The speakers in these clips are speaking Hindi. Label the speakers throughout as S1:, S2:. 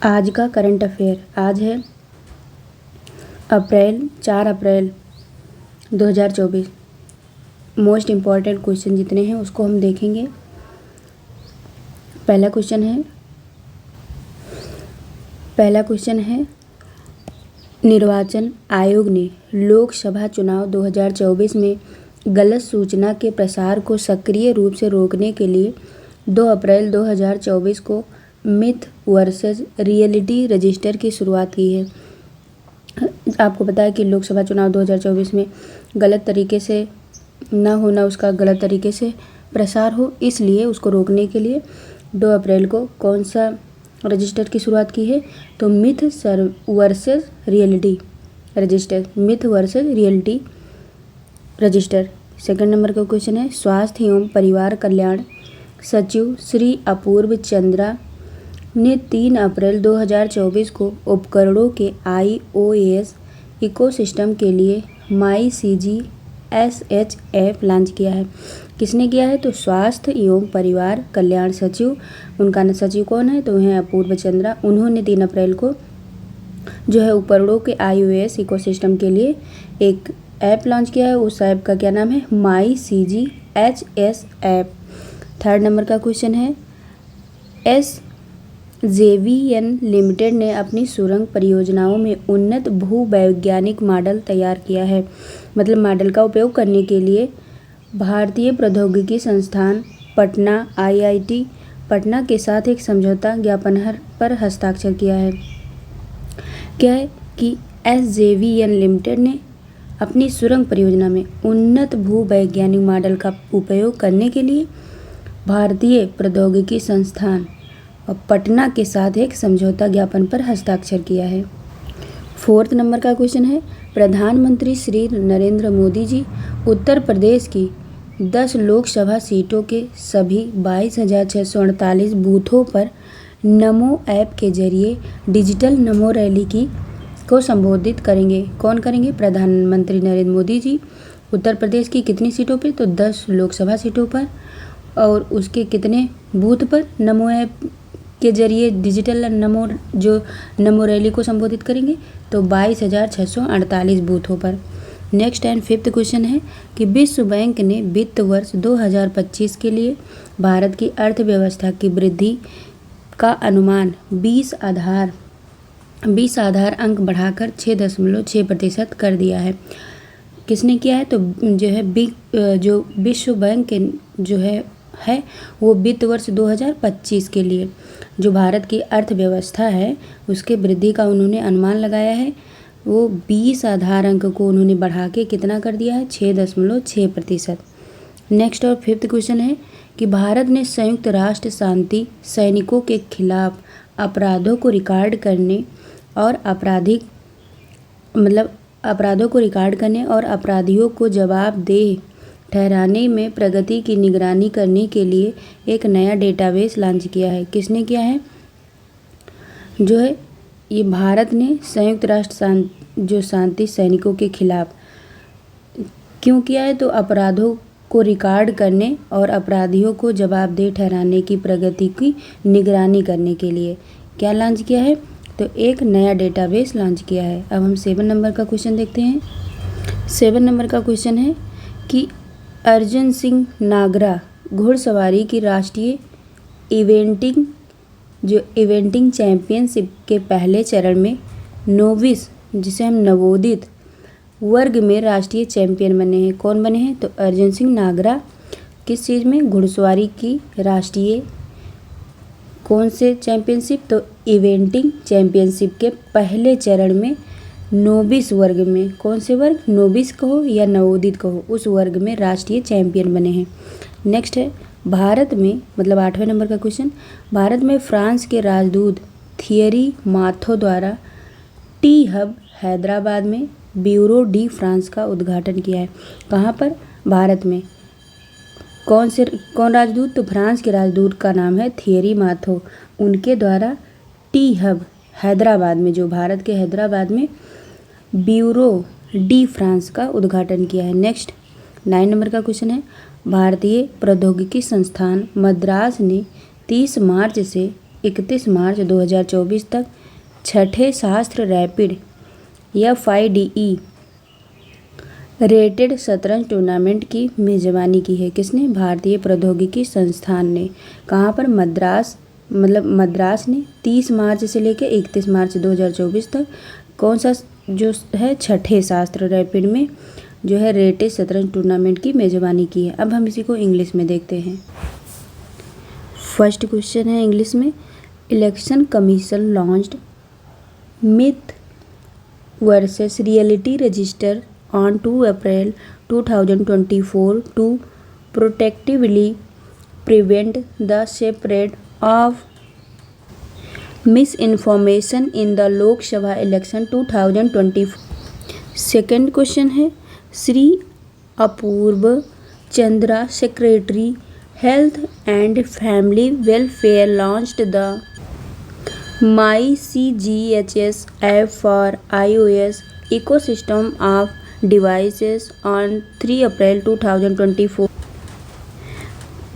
S1: आज का करंट अफेयर आज है 4 अप्रैल 2024। मोस्ट इम्पॉर्टेंट क्वेश्चन जितने हैं उसको हम देखेंगे। पहला क्वेश्चन है निर्वाचन आयोग ने लोकसभा चुनाव 2024 में गलत सूचना के प्रसार को सक्रिय रूप से रोकने के लिए 2 अप्रैल 2024 को मिथ वर्सेस रियलिटी रजिस्टर की शुरुआत की है। आपको पता है कि लोकसभा चुनाव 2024 में गलत तरीके से ना होना, उसका गलत तरीके से प्रसार हो, इसलिए उसको रोकने के लिए 2 अप्रैल को कौन सा रजिस्टर की शुरुआत की है, तो myth versus reality register. Second number का क्वेश्चन है स्वास्थ्य एवं परिवार कल्याण सचिव श्री अपूर्व चंद्रा ने 3 अप्रैल 2024 को उपकरणों के iOS इकोसिस्टम के लिए MyCGSH ऐप लॉन्च किया है। किसने किया है, तो स्वास्थ्य एवं परिवार कल्याण सचिव, उनका सचिव कौन है, तो है अपूर्व चंद्रा। उन्होंने 3 अप्रैल को जो है उपकरणों के iOS इकोसिस्टम के लिए एक ऐप लॉन्च किया है। उस ऐप का क्या नाम है, MyCGSH ऐप। थर्ड नंबर का क्वेश्चन है SJVN लिमिटेड ने अपनी सुरंग परियोजनाओं में उन्नत भूवैज्ञानिक मॉडल तैयार किया है। मतलब मॉडल का उपयोग करने के लिए भारतीय प्रौद्योगिकी संस्थान पटना IIT पटना के साथ एक समझौता ज्ञापन पर हस्ताक्षर किया है। क्या है कि SJVN लिमिटेड ने अपनी सुरंग परियोजना में उन्नत भूवैज्ञानिक मॉडल का उपयोग करने के लिए भारतीय प्रौद्योगिकी संस्थान और पटना के साथ एक समझौता ज्ञापन पर हस्ताक्षर किया है। फोर्थ नंबर का क्वेश्चन है प्रधानमंत्री श्री नरेंद्र मोदी जी उत्तर प्रदेश की 10 लोकसभा सीटों के सभी 22,648 बूथों पर नमो ऐप के जरिए डिजिटल नमो रैली को संबोधित करेंगे। कौन करेंगे, प्रधानमंत्री नरेंद्र मोदी जी उत्तर प्रदेश की कितनी सीटों पे, तो 10 लोकसभा सीटों पर, और उसके कितने बूथ पर नमो ऐप के जरिए डिजिटल नमो रैली को संबोधित करेंगे, तो 22,648 बूथों पर। नेक्स्ट एंड फिफ्थ क्वेश्चन है कि विश्व बैंक ने वित्त वर्ष 2025 के लिए भारत की अर्थव्यवस्था की वृद्धि का अनुमान 20 आधार अंक बढ़ाकर 6.6% कर दिया है। किसने किया है, तो जो है जो विश्व बैंक के जो है वो वित्त वर्ष 2025 के लिए जो भारत की अर्थव्यवस्था है उसके वृद्धि का उन्होंने अनुमान लगाया है। वो 20 आधार अंक को उन्होंने बढ़ा के कितना कर दिया है, 6.6%। नेक्स्ट और फिफ्थ क्वेश्चन है कि भारत ने संयुक्त राष्ट्र शांति सैनिकों के खिलाफ अपराधों को रिकॉर्ड करने और अपराधियों को जवाबदेह ठहराने में प्रगति की निगरानी करने के लिए एक नया डेटाबेस लॉन्च किया है। किसने किया है, जो है ये भारत ने संयुक्त राष्ट्र शांति सैनिकों के खिलाफ क्यों किया है, तो अपराधों को रिकॉर्ड करने और अपराधियों को जवाबदेह ठहराने की प्रगति की निगरानी करने के लिए क्या लॉन्च किया है, तो एक नया डेटाबेस लॉन्च किया है। अब हम 7 नंबर का क्वेश्चन देखते हैं। 7 नंबर का क्वेश्चन है कि अर्जुन सिंह नागरा घुड़सवारी की राष्ट्रीय इवेंटिंग चैंपियनशिप के पहले चरण में नोविस, जिसे हम नवोदित वर्ग में राष्ट्रीय चैंपियन बने हैं। कौन बने हैं, तो अर्जुन सिंह नागरा किस चीज़ में, घुड़सवारी की राष्ट्रीय कौन से चैंपियनशिप, तो इवेंटिंग चैंपियनशिप के पहले चरण में नोविस वर्ग में, कौन से वर्ग, नोविस कहो या नवोदित कहो, उस वर्ग में राष्ट्रीय चैंपियन बने हैं। नेक्स्ट है भारत में, मतलब 8वें नंबर का क्वेश्चन, भारत में फ्रांस के राजदूत थियरी माथो द्वारा टी हब हैदराबाद में ब्यूरो डी फ्रांस का उद्घाटन किया है। कहाँ पर, भारत में। कौन राजदूत, तो फ्रांस के राजदूत का नाम है थियरी माथो। उनके द्वारा टी हब हैदराबाद में, जो भारत के हैदराबाद में ब्यूरो डी फ्रांस का उद्घाटन किया है। नेक्स्ट 9 नंबर का क्वेश्चन है भारतीय प्रौद्योगिकी संस्थान मद्रास ने 30 मार्च से 31 मार्च 2024 तक छठे शास्त्र रैपिड FIDE रेटेड शतरंज टूर्नामेंट की मेज़बानी की है। किसने? भारतीय प्रौद्योगिकी संस्थान ने। कहाँ पर? मद्रास ने 30 मार्च से लेकर 31 मार्च 2024 तक कौन सा जो है छठे शास्त्र रैपिड में जो है रेटेड शतरंज टूर्नामेंट की मेज़बानी की है। अब हम इसी को इंग्लिश में देखते हैं। फर्स्ट क्वेश्चन है इंग्लिश में, election commission launched myth versus reality register on 2 April 2024 to protectively prevent the spread of misinformation in the Lok Sabha election 2024। Second question है, Shri Apurva Chandra secretary health and family welfare launched the MyCGHS app for iOS ecosystem of devices on 3 April 2024।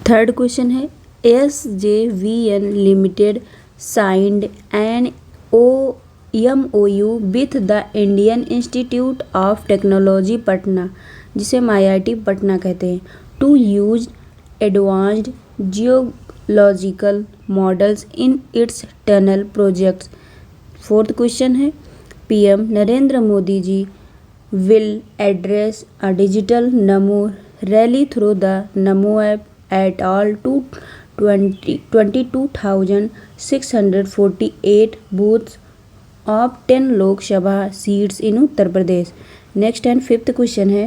S1: थर्ड क्वेश्चन है, SJVN limited signed an MOU with the Indian Institute of Technology Patna, जिसे IIT पटना कहते हैं, to use advanced geological models in its tunnel projects. Fourth question है, PM Narendra Modi ji will address a digital Namo rally through the Namo app at all to 22,648 booths of 10 Lok Sabha seats in Uttar Pradesh। Next and fifth question है,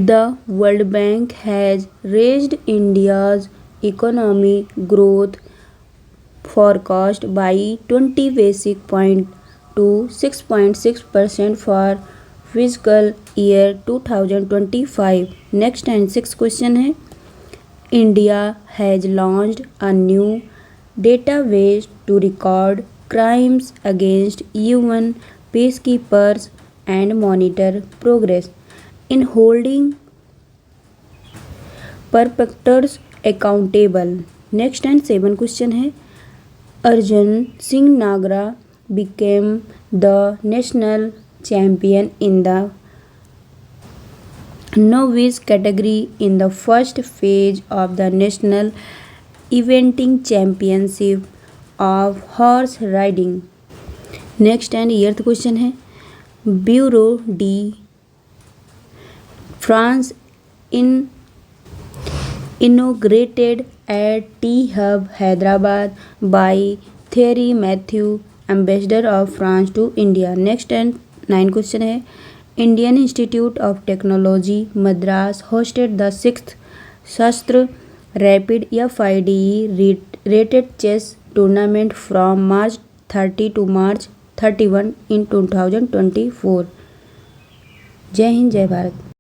S1: The World Bank has raised India's economic growth forecast by 20 basis points to 6.6% for fiscal year 2025। Next and six question है, India has launched a new database to record crimes against human peacekeepers and monitor progress in holding perpetrators accountable। Next and seven question है, Arjun Singh Nagra became the national champion in the novice category in the first phase of the National Eventing Championship of Horse Riding। Next and eighth question है, Bureau de France inaugurated at T-Hub Hyderabad by Thierry Mathieu, Ambassador of France to India। Next and nine question है, Indian Institute of Technology Madras hosted the 6th Shaastra rapid FIDE rated chess tournament from March 30 to March 31 in 2024। जय हिंद, जय भारत।